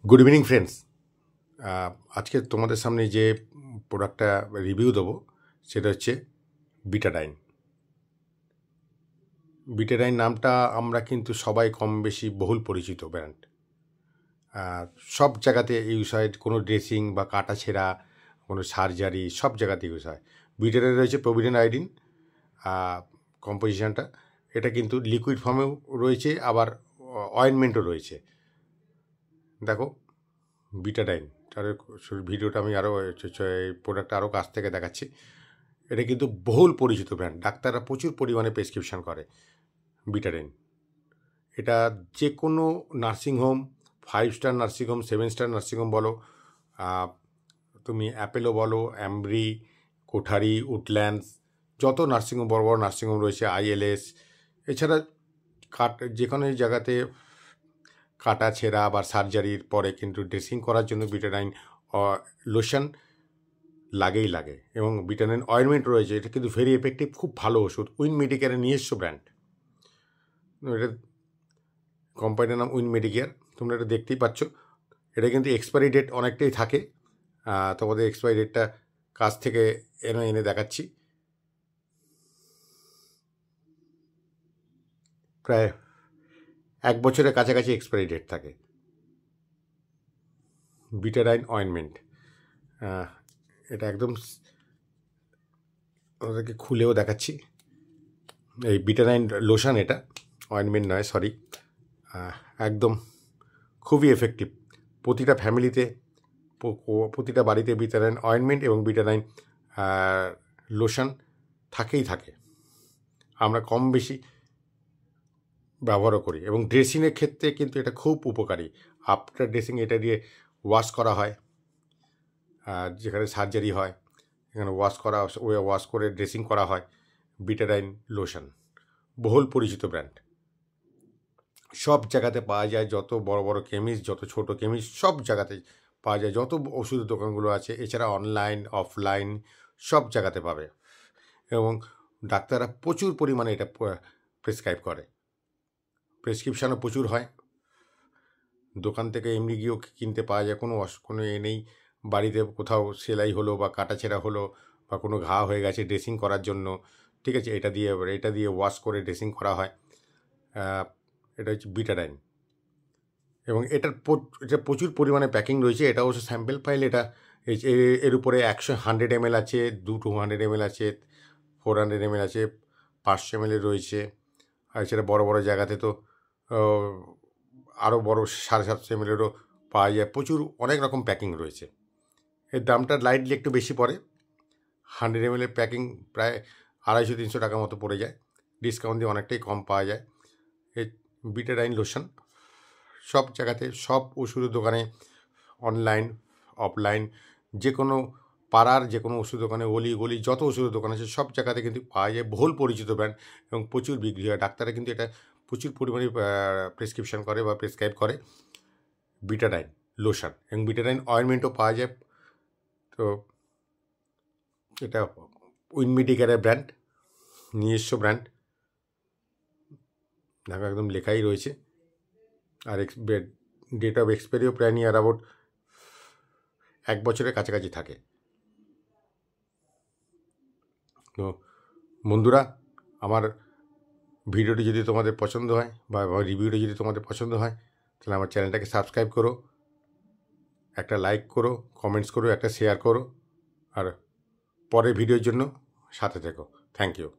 Good evening friends. আজকে তোমাদের সামনে যে প্রোডাক্টটা রিভিউ দেবো সেটা হচ্ছে বিটাডাইন। বিটাডাইন নামটা আমরা কিন্তু সবাই কম বেশি বহুল পরিচিত ব্র্যান্ড। সব জায়গাতে ইউজ হয়, কোনো ড্রেসিং বা কাটা ছেঁড়া, কোনো সার্জারি, সব জায়গাতে ইউজ হয়। বিটাডাইন রয়েছে প্রভিডেন্ট আয়োডিন কম্পোজিশনটা। এটা কিন্তু লিকুইড ফর্মেও রয়েছে, আবার অয়েনমেন্টও রয়েছে। দেখো বিটাডাইন, তার ভিডিওটা আমি আরও প্রোডাক্টটা আরও কাছ থেকে দেখাচ্ছি। এটা কিন্তু বহুল পরিচিত ব্র্যান্ড, ডাক্তাররা প্রচুর পরিমাণে প্রেসক্রিপশন করে বিটাডাইন। এটা যে কোনো nursing home, 5 star nursing home, 7 star nursing home বলো, তুমি অ্যাপেলো বলো, অ্যাম্ব্রি, কোঠারি, উডল্যান্ডস, যত নার্সিংহোম বড় বড় নার্সিংহোম রয়েছে, ILS, এছাড়া যে কোনো জায়গাতে কাটা ছেঁড়া বা সার্জারির পরে কিন্তু ড্রেসিং করার জন্য বিটাডাইন লোশন লাগেই লাগে। এবং বিটাডাইন অয়েনমেন্ট রয়েছে, এটা কিন্তু ভেরি এফেক্টিভ, খুব ভালো ওষুধ। উইন মেডিকেয়ারের নিজস্ব ব্র্যান্ড। এটা কোম্পানির নাম উইন মেডিকেয়ার, তোমরা এটা দেখতেই পাচ্ছ। এটা কিন্তু এক্সপায়ারি ডেট অনেকটাই থাকে। তোমাদের এক্সপায়ারি ডেটটা কাছ থেকে এনে দেখাচ্ছি। প্রায় 1 বছরের কাছাকাছি এক্সপায়ারি ডেট থাকে বিটাডাইন অয়েনমেন্ট। এটা একদম ওদেরকে খুলেও দেখাচ্ছি। এই বিটাডাইন লোশন, এটা অয়েনমেন্ট নয়, সরি। একদম খুবই এফেক্টিভ। প্রতিটা ফ্যামিলিতে, প্রতিটা বাড়িতে বিটাডাইন অয়েনমেন্ট এবং বিটাডাইন লোশন থাকেই থাকে। আমরা কম বেশি ব্যবহারও করি, এবং ড্রেসিংয়ের ক্ষেত্রে কিন্তু এটা খুব উপকারী। আফটার ড্রেসিং এটা দিয়ে ওয়াশ করা হয়, যেখানে সার্জারি হয় এখানে ওয়াশ করে ড্রেসিং করা হয়। বিটাডাইন লোশন বহুল পরিচিত ব্র্যান্ড, সব জায়গাতে পাওয়া যায়। যত বড় বড় কেমিস্ট, যত ছোট কেমিস্ট, সব জায়গাতে পাওয়া যায়। যত ওষুধের দোকানগুলো আছে, এছাড়া অনলাইন অফলাইন সব জায়গাতে পাবে। এবং ডাক্তাররা প্রচুর পরিমাণে এটা প্রেসক্রাইব করে, প্রেসক্রিপশানও প্রচুর হয়। দোকান থেকে এমনি গিয়েও কিনতে পাওয়া যায়, কোনো নেই। বাড়িতে কোথাও সেলাই হলো বা কাটাছেঁড়া হলো বা কোনো ঘা হয়ে গেছে ড্রেসিং করার জন্য, ঠিক আছে, এটা দিয়ে ওয়াশ করে ড্রেসিং করা হয়। এটা হচ্ছে বিটাডাইন, এবং এটা প্রচুর পরিমাণে প্যাকিং রয়েছে। এটা অবশ্য স্যাম্পেল ফাইল। এটা এর উপরে 100 ml আছে, 200 ml আছে, 400 ml আছে, 500 ml রয়েছে। আর সেটা বড় বড় জায়গাতে তো আরও বড় 750 ml পাওয়া যায়। অনেক রকম প্যাকিং রয়েছে। এর দামটা লাইটলি একটু বেশি পড়ে। 100 ml প্যাকিং প্রায় 250-300 টাকা মতো পড়ে যায়। ডিসকাউন্ট দিয়ে অনেকটাই কম পাওয়া যায়। এই বিটাডাইন লোশন সব জায়গাতে, সব ওষুধের দোকানে, অনলাইন অফলাইন, যে কোনো পাড়ার যে কোনো ওষুধ দোকানে, গলি যত ওষুধের দোকান আছে সব জায়গাতে কিন্তু পাওয়া যায়। বহুল পরিচিত ব্র্যান্ড এবং প্রচুর বিক্রি হয়। ডাক্তাররা কিন্তু এটা প্রচুর পরিমাণে প্রেসক্রিপশন করে বা প্রেসক্রাইব করে বিটাডাইন লোশন, এবং বিটাডাইন অয়েনমেন্টও পাওয়া যায়। তো এটা উইন মেডিকেয়ারের ব্র্যান্ড, নিজস্ব ব্র্যান্ড। দেখো একদম লেখাই রয়েছে। আর ডেট অফ এক্সপায়ারিও প্রায় নিয়ার অ্যাবাউট 1 বছরের কাছাকাছি থাকে। তো বন্ধুরা, আমার ভিডিওটি যদি তোমাদের পছন্দ হয় বা রিভিউটি যদি তোমাদের পছন্দ হয়, তাহলে আমার চ্যানেলটাকে সাবস্ক্রাইব করো, একটা লাইক করো, কমেন্টস করো, একটা শেয়ার করো, আর পরের ভিডিওর জন্য সাথে থেকো। Thank you.